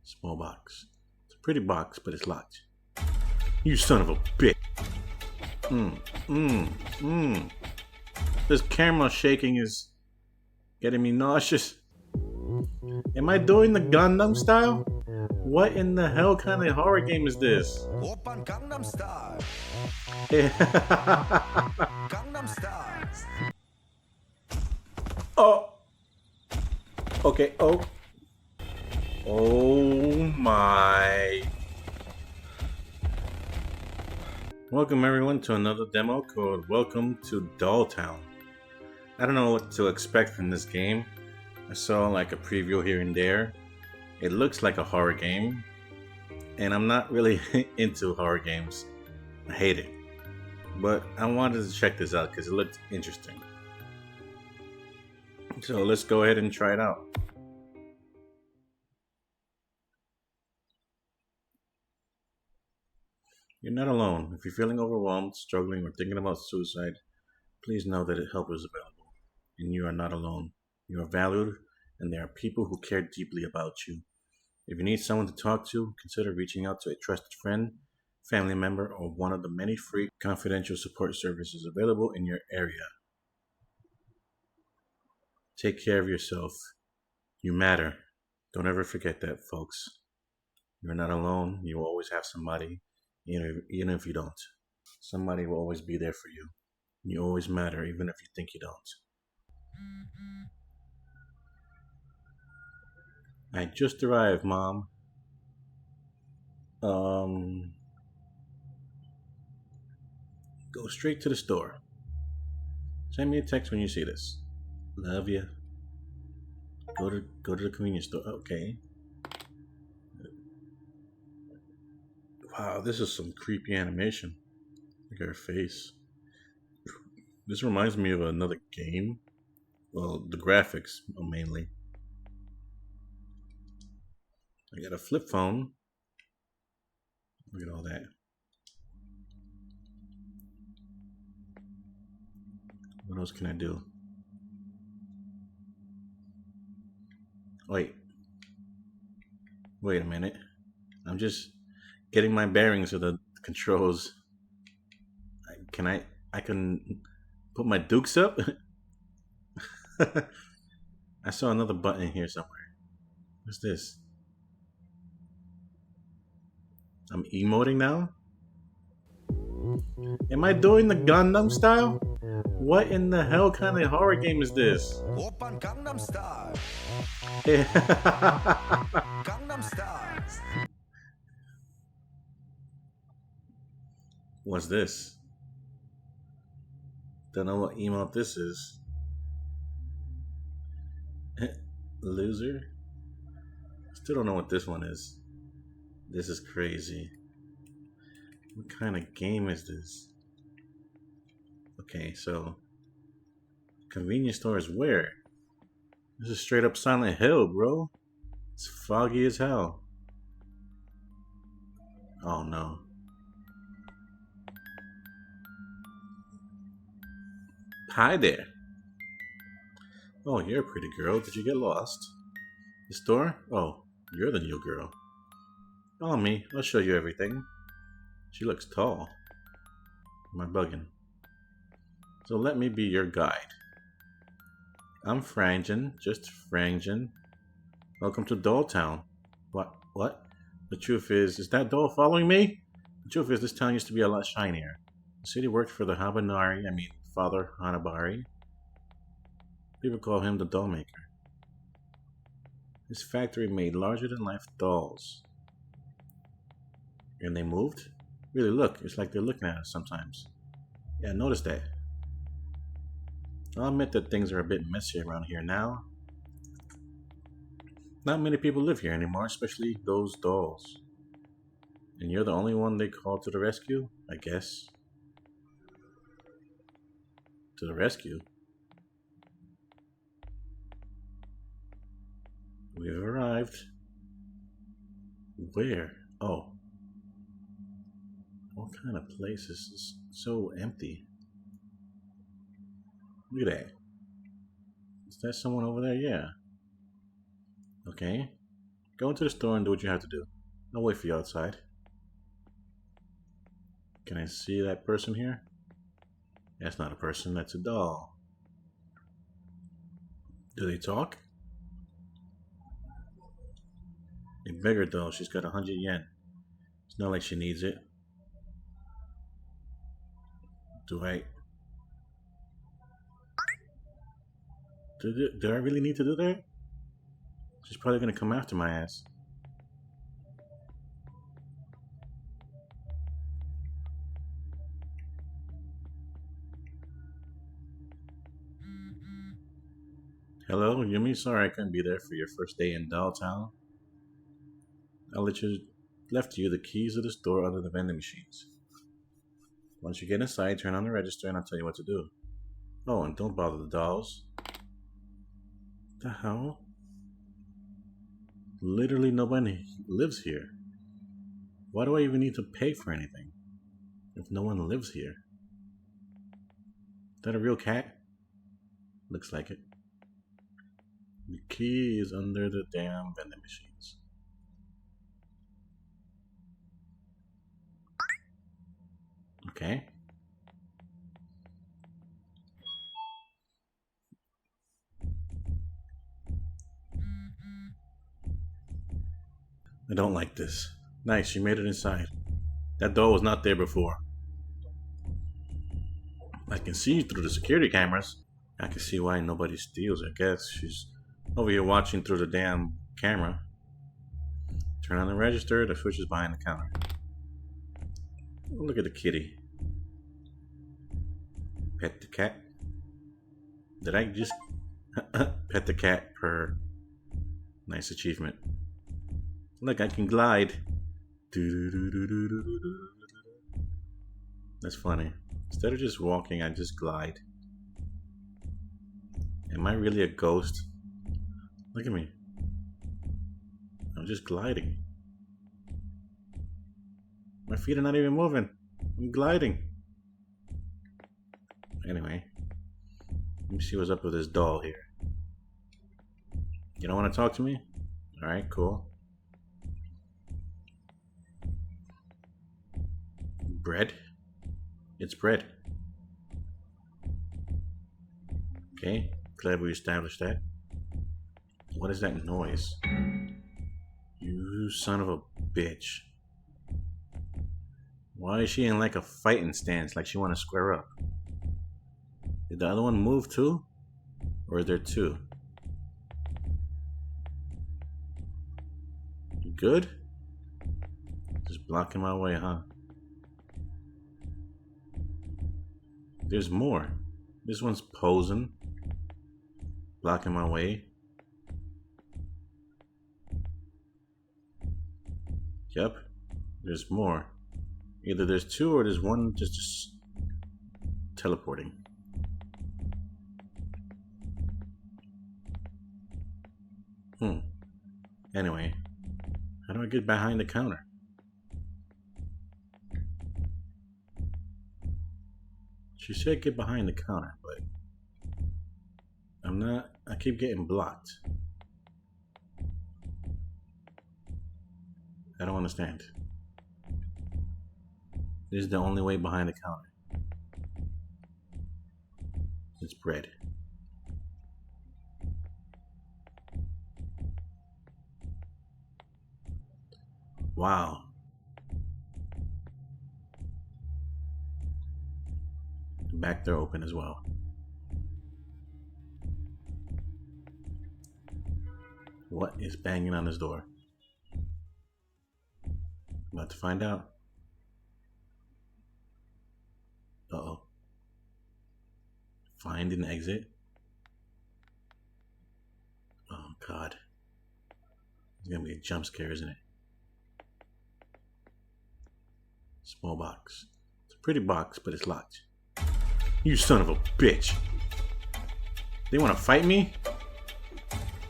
Small box. It's a pretty box, but it's locked. You son of a bitch. Mmm. Mmm. Mmm. This camera shaking is getting me nauseous. Am I doing the Gundam style? What in the hell kind of horror game is this? Open Gangnam Style. Gangnam Style. Oh. Okay. Oh. Oh my. Welcome everyone to another demo called Welcome to Dolltown. I don't know what to expect from this game. I saw like a preview here and there. It looks like a horror game, and I'm not really into horror games. I hate it. But I wanted to check this out because it looked interesting. So let's go ahead and try it out. You're not alone. If you're feeling overwhelmed, struggling, or thinking about suicide, please know that help is available. And you are not alone. You are valued, and there are people who care deeply about you. If you need someone to talk to, consider reaching out to a trusted friend, family member, or one of the many free confidential support services available in your area. Take care of yourself. You matter. Don't ever forget that, folks. You're not alone. You will always have somebody, even if you don't. Somebody will always be there for you. You always matter, even if you think you don't. I just arrived, Mom. Go straight to the store. Send me a text when you see this. Love ya. Go to the convenience store. Okay. Wow, this is some creepy animation. Look at her face. This reminds me of another game. Well, the graphics mainly. I got a flip phone. Look at all that. What else can I do? Wait a minute. I'm just getting my bearings of the controls. I can put my dukes up? I saw another button here somewhere. What's this? I'm emoting now? Am I doing the Gundam style? What in the hell kind of horror game is this? Open Gangnam Style. Gangnam Style. What's this? Don't know what emote this is. Loser? Still don't know what this one is. This is crazy. What kind of game is this? Okay, so convenience store is where? This is straight up Silent Hill, bro. It's foggy as hell. Oh no. Hi there. Oh, you're a pretty girl. Did you get lost? The store? Oh, you're the new girl. Follow me. I'll show you everything. She looks tall. Am I bugging? So let me be your guide. I'm Frangen, just Frangen. Welcome to Dolltown. What? The truth is that doll following me? The truth is, this town used to be a lot shinier. The city worked for the Father Hanabari. People call him the doll maker. His factory made larger-than-life dolls. And they moved? Really, look, it's like they're looking at us sometimes. Yeah, notice that. I'll admit that things are a bit messy around here now. Not many people live here anymore, especially those dolls. And you're the only one they called to the rescue, I guess. To the rescue? We've arrived. Where? Oh. What kind of place is this? So empty. Look at that. Is that someone over there? Yeah. Okay. Go into the store and do what you have to do. I'll wait for you outside. Can I see that person here? That's not a person, that's a doll. Do they talk? A bigger doll, she's got 100 yen. It's not like she needs it. Do I really need to do that? She's probably gonna come after my ass. Hello, Yumi. Sorry I couldn't be there for your first day in Dolltown. I left you the keys of the store under the vending machines. Once you get inside, turn on the register and I'll tell you what to do. Oh, and don't bother the dolls. What the hell? Literally nobody lives here. Why do I even need to pay for anything if no one lives here? Is that a real cat? Looks like it. The key is under the damn vending machines. Okay. I don't like this. Nice, you made it inside. That door was not there before. I can see through the security cameras. I can see why nobody steals, I guess. She's over here watching through the damn camera. Turn on the register, the switch is behind the counter. Oh, look at the kitty. Pet the cat. Did I just pet the cat per nice achievement? Look, I can glide. That's funny. Instead of just walking, I just glide. Am I really a ghost? Look at me. I'm just gliding. My feet are not even moving. I'm gliding. Anyway, let me see what's up with this doll here. You don't want to talk to me? Alright, cool. Bread? It's bread. Okay, glad we established that. What is that noise? You son of a bitch. Why is she in like a fighting stance, like she want to square up? Did the other one move too? Or is there two? You good? Just blocking my way, huh? There's more. This one's posing. Blocking my way. Yep. There's more. Either there's two or there's one just teleporting. Anyway, how do I get behind the counter? She said get behind the counter, but I'm not. I keep getting blocked. I don't understand. This is the only way behind the counter. It's bread. Wow. The back door open as well. What is banging on this door? About to find out. Uh-oh. Find an exit. Oh god. It's gonna be a jump scare, isn't it? Small box. It's a pretty box, but it's locked. You son of a bitch. They want to fight me?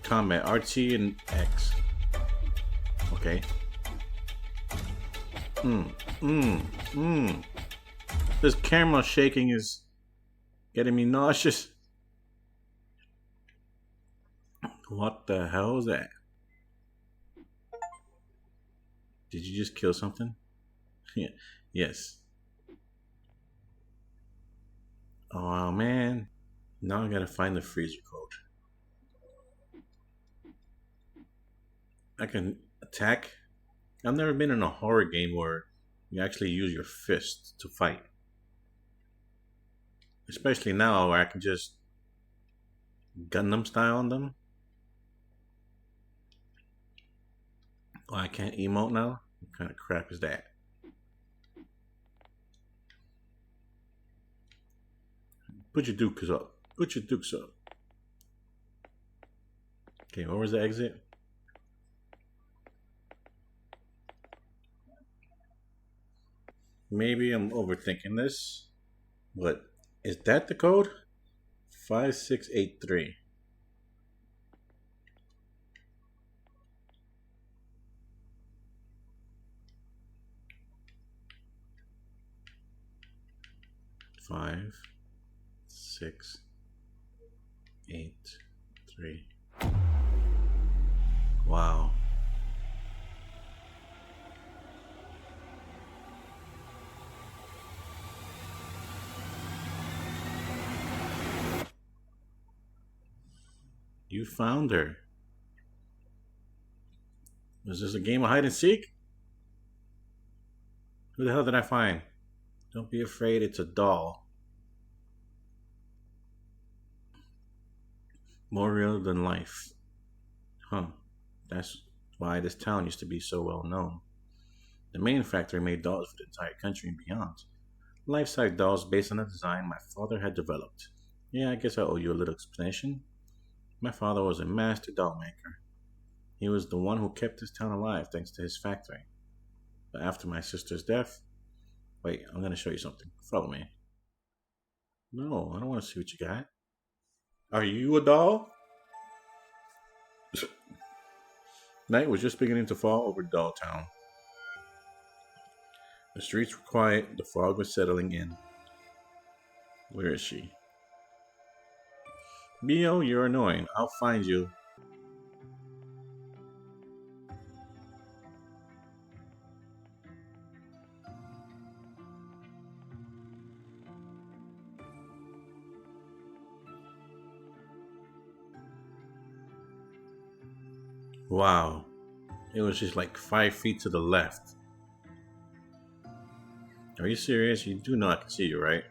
Combat RT and X. Okay. This camera shaking is getting me nauseous. What the hell is that? Did you just kill something? Yeah. Yes. Oh man. Now I gotta find the freezer code. I can attack. I've never been in a horror game where you actually use your fist to fight. Especially now where I can just Gundam style on them. Oh, I can't emote now? What kind of crap is that? Put your dukes up. Put your dukes up. Okay, where was the exit? Maybe I'm overthinking this, but is that the code? 5683. Five, 6, 8, 3. Wow. You found her. Was this a game of hide and seek? Who the hell did I find? Don't be afraid, it's a doll. More real than life. Huh. That's why this town used to be so well known. The main factory made dolls for the entire country and beyond. Life size dolls based on a design my father had developed. Yeah, I guess I owe you a little explanation. My father was a master doll maker. He was the one who kept this town alive thanks to his factory. But after my sister's death, wait, I'm gonna show you something. Follow me. No, I don't want to see what you got. Are you a doll? Night was just beginning to fall over Doll Town. The streets were quiet, the fog was settling in. Where is she? Mio, you're annoying. I'll find you. Wow. It was just like 5 feet to the left. Are you serious? You do know I can see you, right?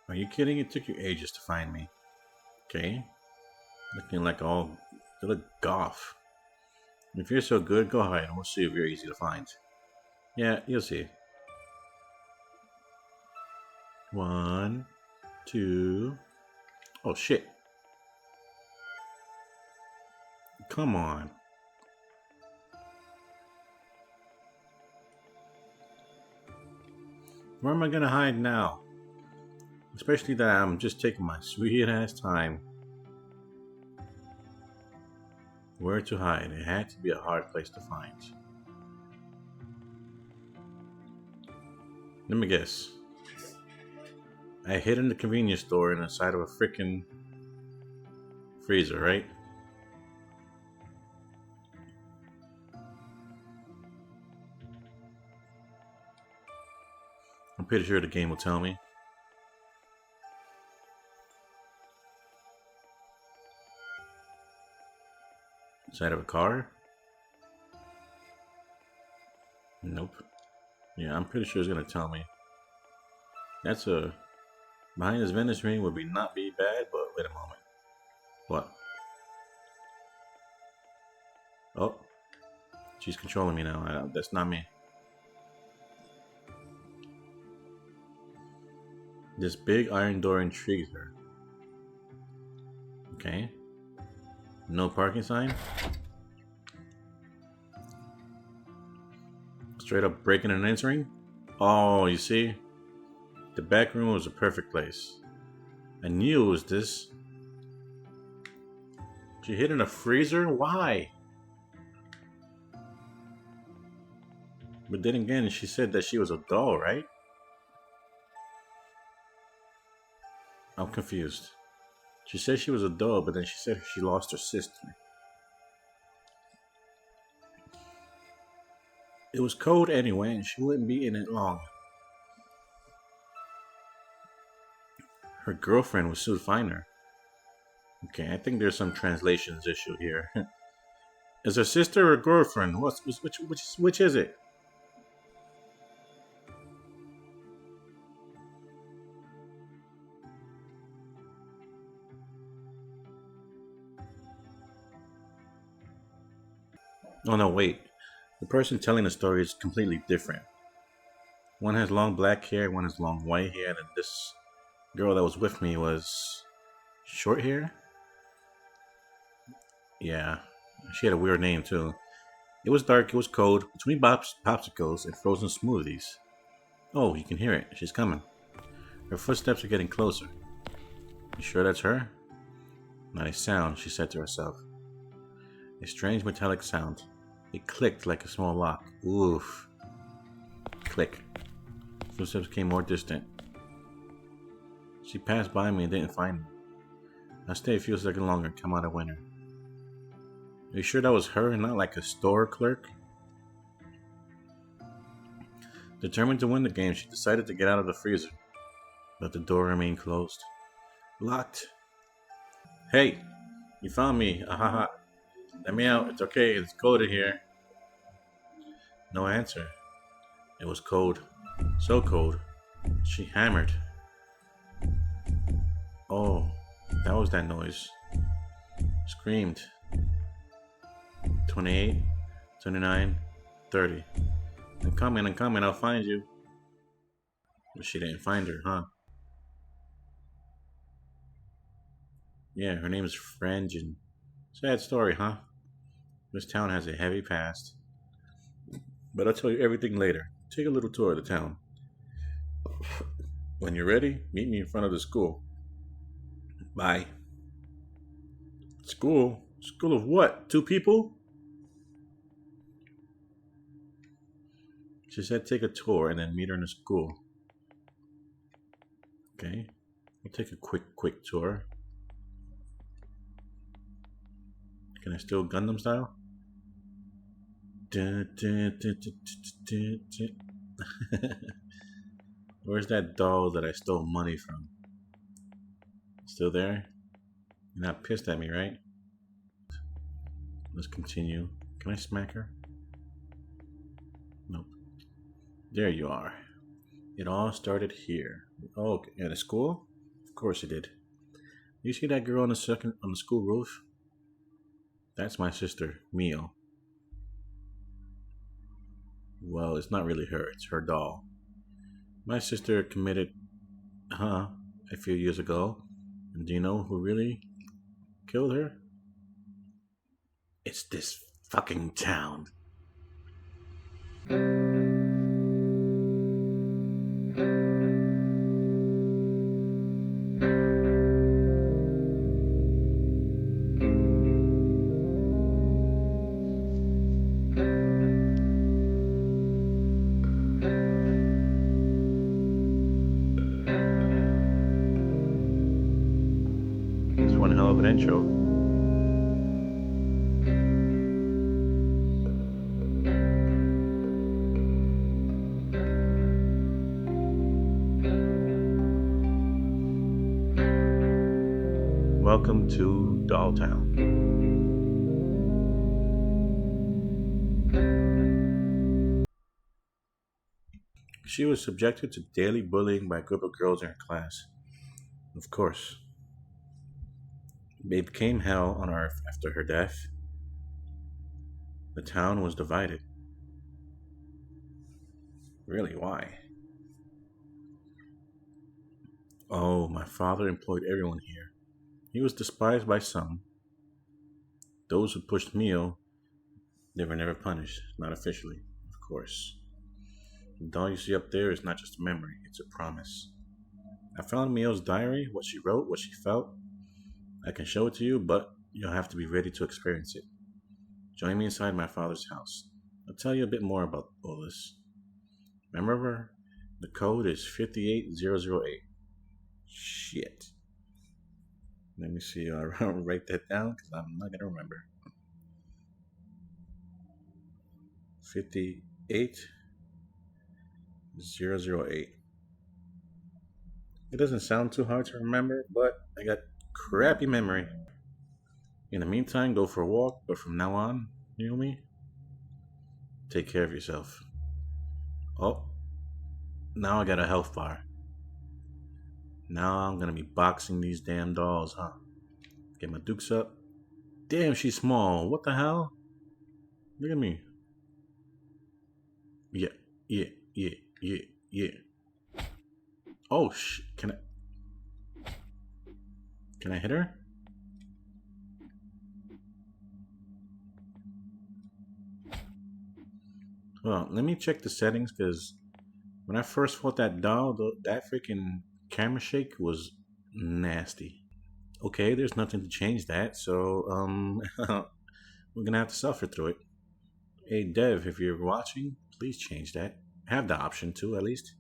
Are you kidding? It took you ages to find me. Okay. Looking like all. You look goth. If you're so good, go ahead and we'll see if you're easy to find. Yeah, you'll see. 1, 2. Oh shit. Come on. Where am I gonna hide now? Especially that I'm just taking my sweet ass time. Where to hide? It had to be a hard place to find. Let me guess. I hid in the convenience store in the side of a freaking freezer, right? I'm pretty sure the game will tell me. Inside of a car? Nope. Yeah, I'm pretty sure it's gonna tell me. That's a behind this vending screen would be not be bad, but wait a moment. What? Oh, she's controlling me now. That's not me. This big iron door intrigues her. Okay. No parking sign? Straight up breaking and entering? Oh, you see? The back room was a perfect place. I knew it was this. She hid in a freezer? Why? But then again, she said that she was a doll, right? I'm confused. She said she was a doll, but then she said she lost her sister. It was cold anyway, and she wouldn't be in it long. Her girlfriend would soon find her. Okay, I think there's some translations issue here. Is her sister or girlfriend? Which is it? Oh no, wait. The person telling the story is completely different. One has long black hair, one has long white hair, and this girl that was with me was short hair? Yeah. She had a weird name too. It was dark, it was cold, between popsicles and frozen smoothies. Oh, you can hear it. She's coming. Her footsteps are getting closer. You sure that's her? Not a sound, she said to herself. A strange metallic sound. It clicked like a small lock. Oof. Click. Footsteps came more distant. She passed by me and didn't find me. I stayed a few seconds longer and come out a winner. Are you sure that was her and not like a store clerk? Determined to win the game, she decided to get out of the freezer. But the door remained closed. Locked. Hey, you found me. Ahaha. Let me out. It's okay. It's cold in here. No answer. It was cold. So cold. She hammered. Oh, that was that noise. Screamed. 28, 29, 30. I'm coming, I'll find you. But she didn't find her, huh? Yeah, her name is Frangen. Sad story, huh? This town has a heavy past. But I'll tell you everything later. Take a little tour of the town. When you're ready, meet me in front of the school. Bye. School? School of what? 2 people? She said take a tour and then meet her in the school. Okay. We'll take a quick tour. Can I still Gundam style? Where's that doll that I stole money from? Still there? You're not pissed at me, right? Let's continue. Can I smack her? Nope. There you are. It all started here. Oh, at a school? Of course it did. You see that girl on the school roof? That's my sister, Mio. Well, it's not really her, it's her doll. My sister committed, a few years ago. And do you know who really killed her? It's this fucking town. It's one hell of an intro. Welcome to Dolltown. She was subjected to daily bullying by a group of girls in her class. Of course. It became hell on earth after her death. The town was divided. Really, why? Oh, my father employed everyone here. He was despised by some. Those who pushed Mio, they were never punished, not officially, of course. The doll you see up there is not just a memory, it's a promise. I found Mio's diary, what she wrote, what she felt. I can show it to you, but you'll have to be ready to experience it. Join me inside my father's house. I'll tell you a bit more about all this. Remember, the code is 58008. Shit. Let me see, I'll write that down because I'm not going to remember. 50. 8008. It doesn't sound too hard to remember, but I got crappy memory. In the meantime, go for a walk, but from now on, you know me, take care of yourself. Oh, now I got a health bar. Now I'm gonna be boxing these damn dolls, huh? Get my dukes up. Damn, she's small. What the hell? Look at me. Yeah, yeah, yeah, yeah, yeah. Oh, can I hit her? Well, let me check the settings because when I first fought that doll, that freaking camera shake was nasty. Okay, there's nothing to change that, so we're gonna have to suffer through it. Hey Dev, if you're watching, please change that. Have the option to at least.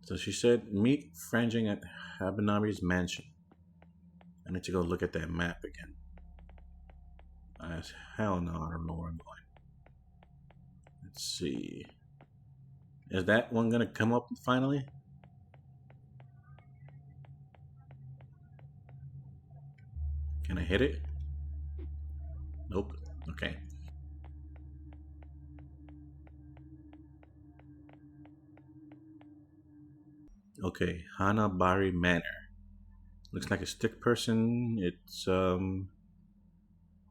So she said, meet Franjing at Habanabi's mansion. I need to go look at that map again. Hell no, I don't know where I'm going. Let's see. Is that one gonna come up finally? Can I hit it? Nope. Okay. Okay, Hanabari Manor. Looks like a stick person. It's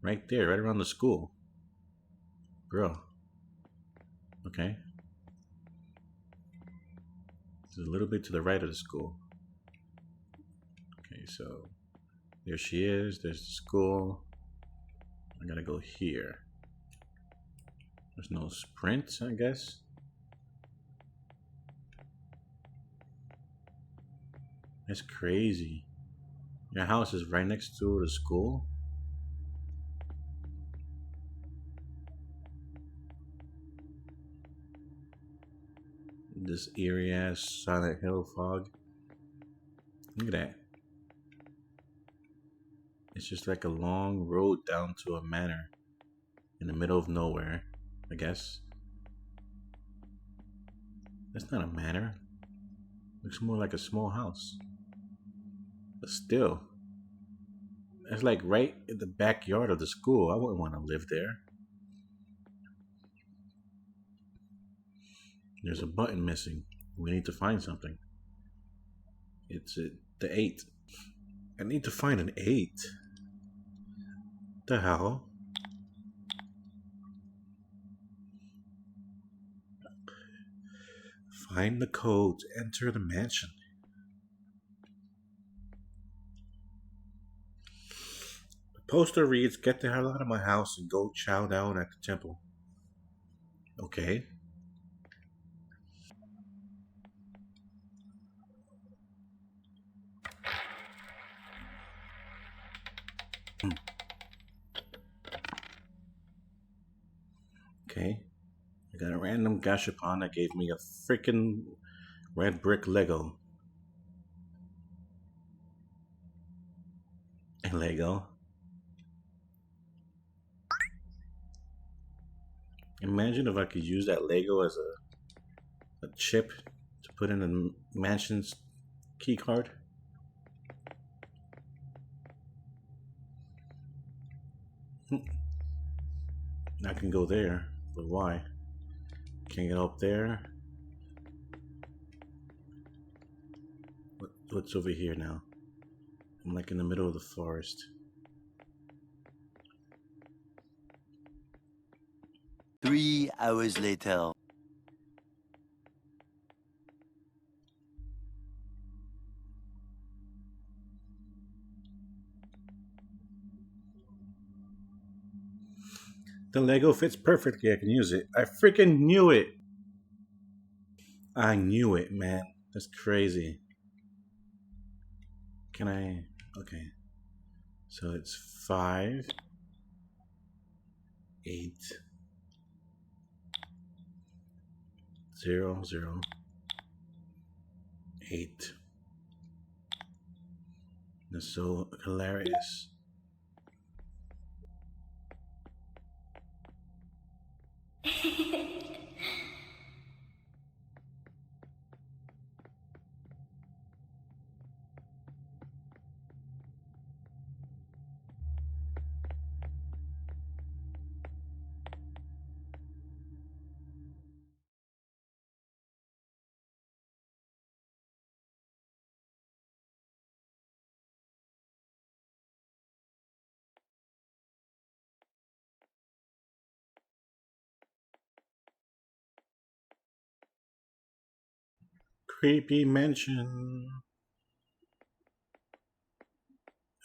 right there, right around the school. Bro. Okay. It's a little bit to the right of the school. Okay, so there she is. There's the school. I gotta go here. There's no sprint, I guess. That's crazy. Your house is right next to the school? This eerie ass Silent Hill fog. Look at that. It's just like a long road down to a manor in the middle of nowhere, I guess. That's not a manor. Looks more like a small house. But still, it's like right in the backyard of the school. I wouldn't want to live there. There's a button missing. We need to find something. It's the 8. I need to find an 8. The hell? Find the code to enter the mansion. The poster reads, get the hell out of my house and go chow down at the temple. Okay. Okay. I got a random gashapon that gave me a freaking red brick Lego. A Lego. Imagine if I could use that Lego as a chip to put in the mansion's key card. I can go there, but why? Can't get up there. What's over here now? I'm like in the middle of the forest. 3 hours later. The Lego fits perfectly. I can use it. I freaking knew it. I knew it, man. That's crazy. Can I? Okay. So it's 5, 8, 0, 0, 8. That's so hilarious. creepy mansion.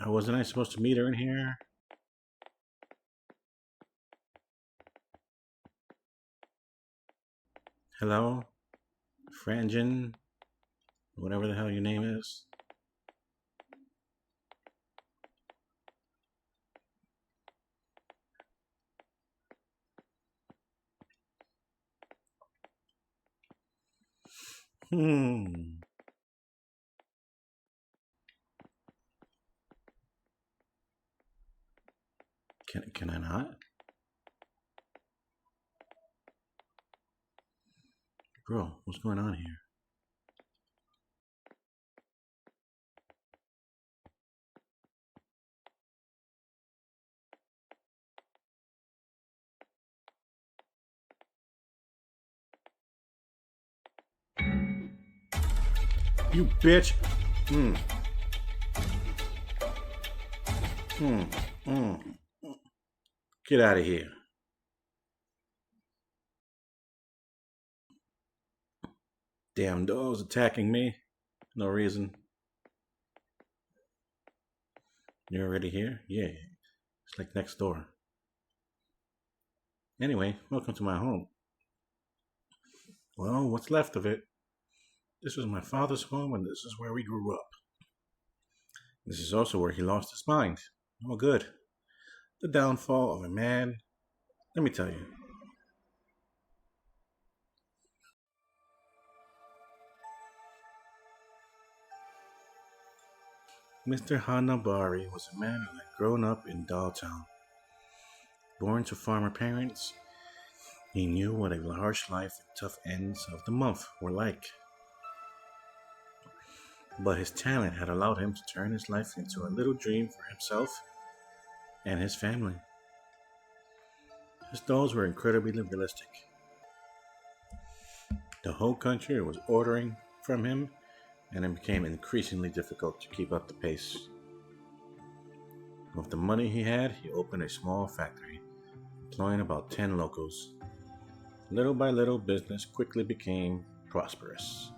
Wasn't I supposed to meet her in here? Hello? Frangen? Whatever the hell your name is. Hmm. Can I not? Bro, what's going on here? You bitch! Hmm. Hmm. Hmm. Get out of here. Damn dogs attacking me. No reason. You're already here? Yeah. It's like next door. Anyway, welcome to my home. Well, what's left of it? This was my father's home, and this is where we grew up. This is also where he lost his mind. Oh, good. The downfall of a man. Let me tell you. Mr. Hanabari was a man who had grown up in Dolltown. Born to farmer parents, he knew what a harsh life and tough ends of the month were like. But his talent had allowed him to turn his life into a little dream for himself and his family. His dolls were incredibly realistic. The whole country was ordering from him, and it became increasingly difficult to keep up the pace. With the money he had, he opened a small factory, employing about 10 locals. Little by little, business quickly became prosperous.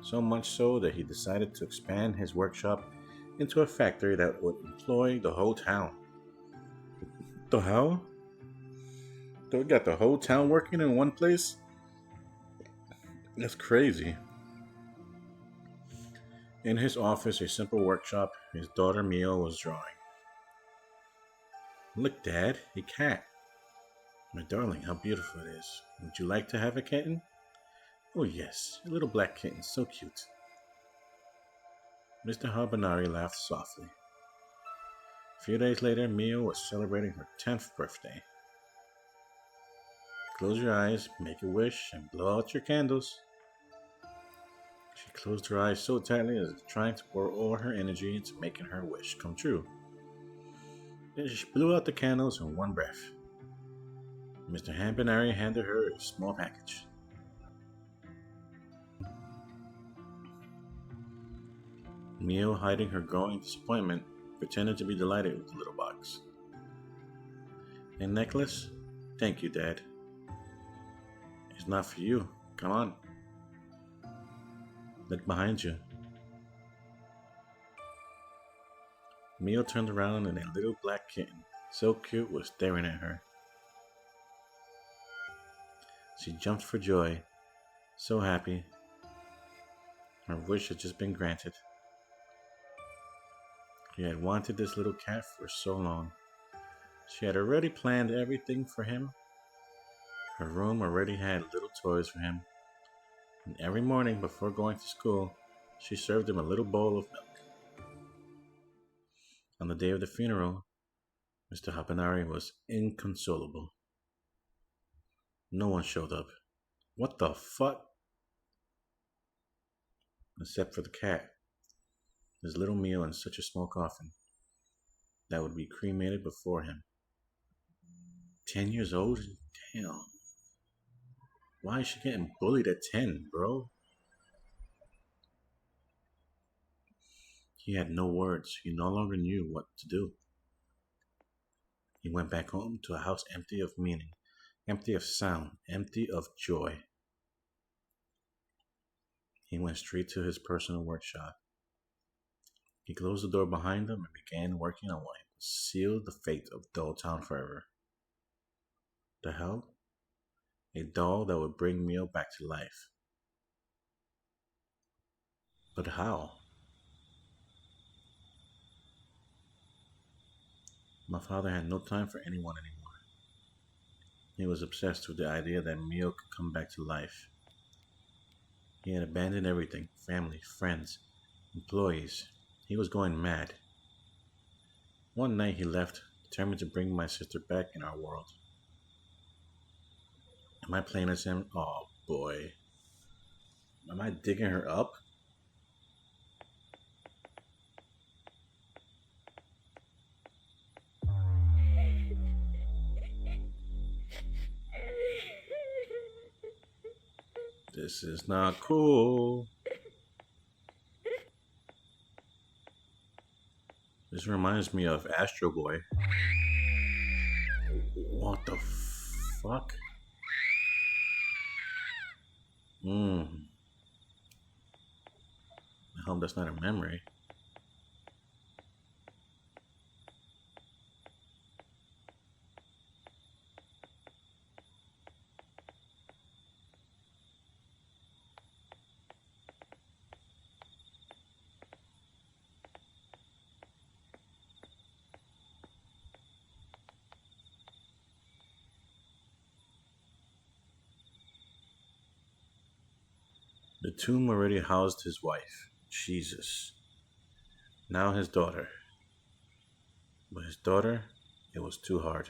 So much so that he decided to expand his workshop into a factory that would employ the whole town. The hell? So we got the whole town working in one place? That's crazy. In his office, a simple workshop, his daughter Mio was drawing. Look, Dad, a cat. My darling, how beautiful it is. Would you like to have a kitten? Oh, yes, a little black kitten, so cute. Mr. Habanari laughed softly. A few days later, Mio was celebrating her 10th birthday. Close your eyes, make a wish, and blow out your candles. She closed her eyes so tightly as if trying to pour all her energy into making her wish come true. Then she blew out the candles in one breath. Mr. Habanari handed her a small package. Mio, hiding her growing disappointment, pretended to be delighted with the little box. A necklace? Thank you, Dad. It's not for you. Come on. Look behind you. Mio turned around and a little black kitten, so cute, was staring at her. She jumped for joy, so happy. Her wish had just been granted. She had wanted this little cat for so long. She had already planned everything for him. Her room already had little toys for him. And every morning before going to school, she served him a little bowl of milk. On the day of the funeral, Mr. Habanari was inconsolable. No one showed up. What the fuck? Except for the cat. His little meal in such a small coffin that would be cremated before him. 10 years old? Damn. Why is she getting bullied at 10, bro? He had no words. He no longer knew what to do. He went back home to a house empty of meaning, empty of sound, empty of joy. He went straight to his personal workshop. He closed the door behind him and began working on what would seal the fate of Dolltown forever. The hell? A doll that would bring Mio back to life. But how? My father had no time for anyone anymore. He was obsessed with the idea that Mio could come back to life. He had abandoned everything: family, friends, employees. He was going mad. One night he left, determined to bring my sister back in our world. Am I playing as him? Oh boy. Am I digging her up? This is not cool. This reminds me of Astro Boy. What the fuck? I hope that's not a memory. The tomb already housed his wife. Jesus. Now his daughter. But his daughter, it was too hard.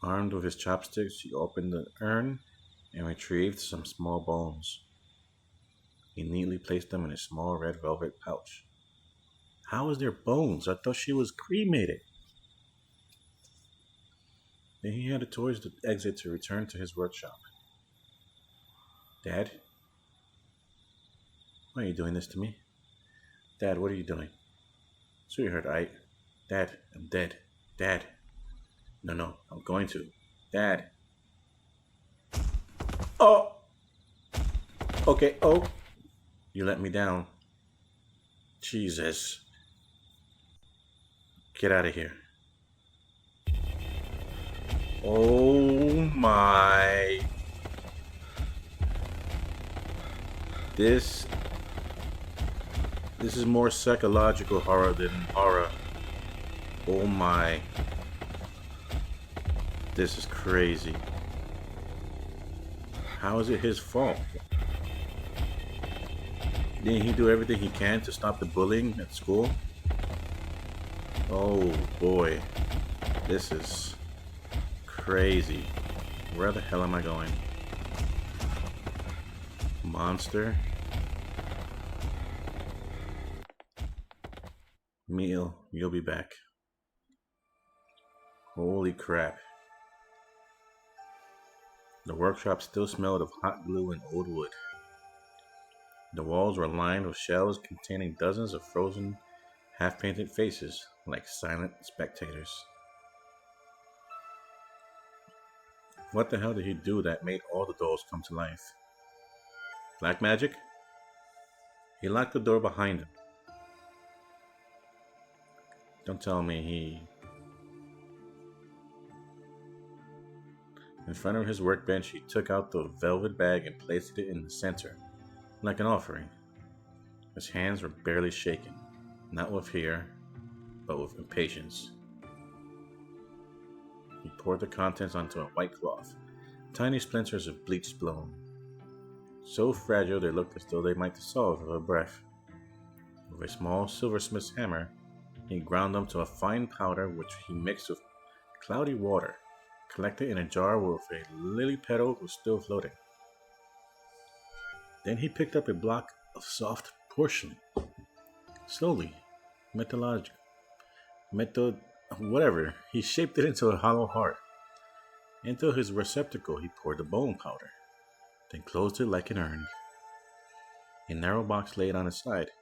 Armed with his chopsticks, he opened the urn and retrieved some small bones. He neatly placed them in a small red velvet pouch. How is there bones? I thought she was cremated. Then he headed towards the exit to return to his workshop. Dad? Why are you doing this to me? Dad, what are you doing? Sweetheart, Dad, I'm dead. Dad. No, I'm going to. Dad. Oh! Okay, oh! You let me down. Jesus. Get out of here. Oh my. This is more psychological horror than horror. Oh my. This is crazy. How is it his fault? Didn't he do everything he can to stop the bullying at school? Oh boy. This is crazy. Where the hell am I going? Monster. Meal, you'll be back. Holy crap. The workshop still smelled of hot glue and old wood. The walls were lined with shelves containing dozens of frozen, half-painted faces, like silent spectators. What the hell did he do that made all the dolls come to life? Black magic? He locked the door behind him. Don't tell me he... In front of his workbench, he took out the velvet bag and placed it in the center, like an offering. His hands were barely shaking, not with fear, but with impatience. He poured the contents onto a white cloth, tiny splinters of bleach blown. So fragile they looked as though they might dissolve with a breath. With a small silversmith's hammer, he ground them to a fine powder which he mixed with cloudy water, collected in a jar where a lily petal was still floating. Then he picked up a block of soft porcelain. Slowly, whatever, he shaped it into a hollow heart. Into his receptacle he poured the bone powder, then closed it like an urn. A narrow box laid on his side.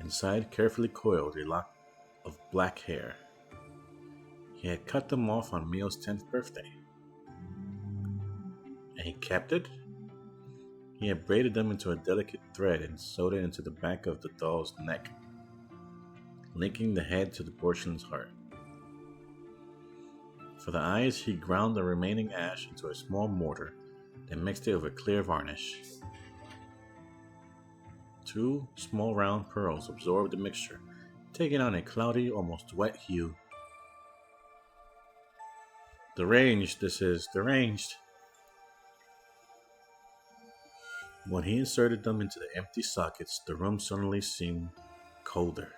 Inside, carefully coiled, a lock of black hair. He had cut them off on Mio's 10th birthday. And he kept it? He had braided them into a delicate thread and sewed it into the back of the doll's neck, linking the head to the porcelain's heart. For the eyes, he ground the remaining ash into a small mortar, then mixed it with a clear varnish. 2 small round pearls absorbed the mixture, taking on a cloudy, almost wet hue. Deranged, this is deranged. When he inserted them into the empty sockets, the room suddenly seemed colder.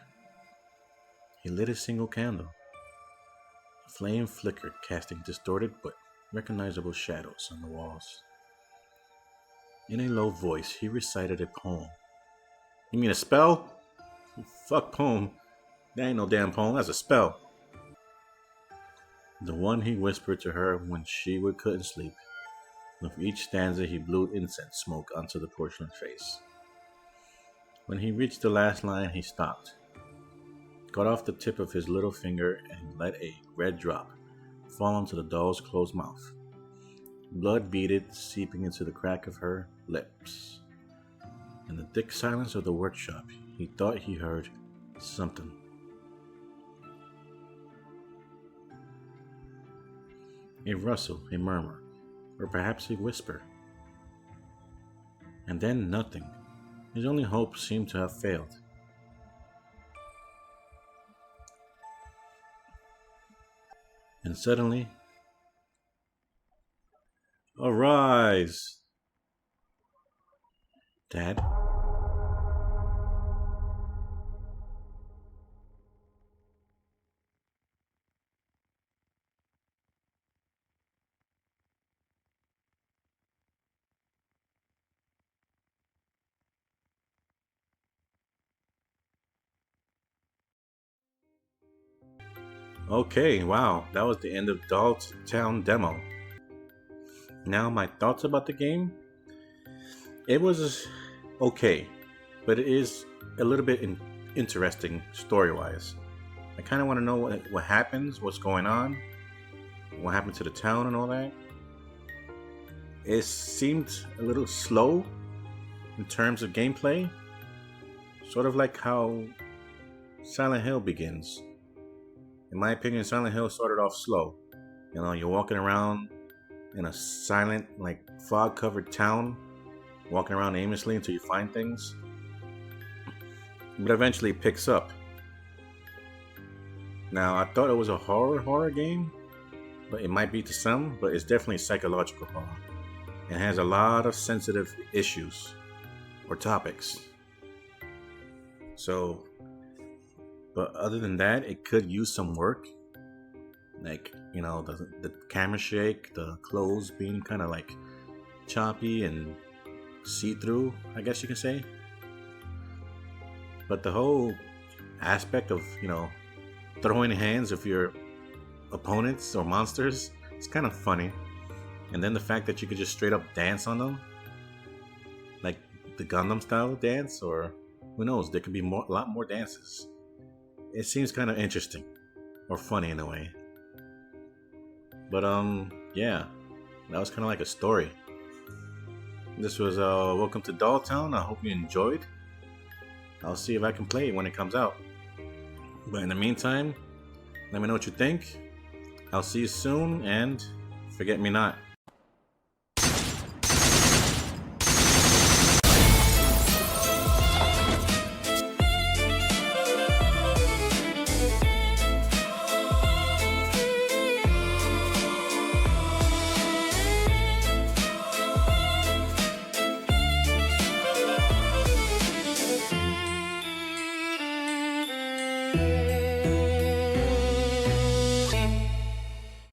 He lit a single candle. The flame flickered, casting distorted but recognizable shadows on the walls. In a low voice, he recited a poem. You mean a spell? Fuck poem. That ain't no damn poem, that's a spell. The one he whispered to her when she couldn't sleep. With each stanza, he blew incense smoke onto the porcelain face. When he reached the last line, he stopped, cut off the tip of his little finger, and let a red drop fall onto the doll's closed mouth. Blood beaded, seeping into the crack of her lips. In the thick silence of the workshop, he thought he heard something. A rustle, a murmur, or perhaps a whisper. And then nothing. His only hope seemed to have failed. And suddenly, arise! Dad? Okay, wow, that was the end of Doll's Town demo. Now, my thoughts about the game. It was okay, but it is a little bit interesting story-wise. I kind of want to know what happens, what's going on, what happened to the town and all that. It seemed a little slow in terms of gameplay, sort of like how Silent Hill begins. In my opinion, Silent Hill started off slow. You know, you're walking around in a silent, like fog-covered town, walking around aimlessly until you find things. But eventually it picks up. Now, I thought it was a horror game, but it might be to some, but it's definitely psychological horror. It has a lot of sensitive issues or topics. So, but other than that, it could use some work. Like, you know, the camera shake, the clothes being kind of like choppy and see-through, I guess you can say. But the whole aspect of, you know, throwing hands of your opponents or monsters, it's kind of funny. And then the fact that you could just straight up dance on them, like the Gundam style dance, or who knows, there could be a lot more dances. It seems kind of interesting, or funny in a way. But yeah, that was kind of like a story. This was Welcome to Dolltown. I hope you enjoyed. I'll see if I can play it when it comes out. But in the meantime, let me know what you think. I'll see you soon, and forget me not.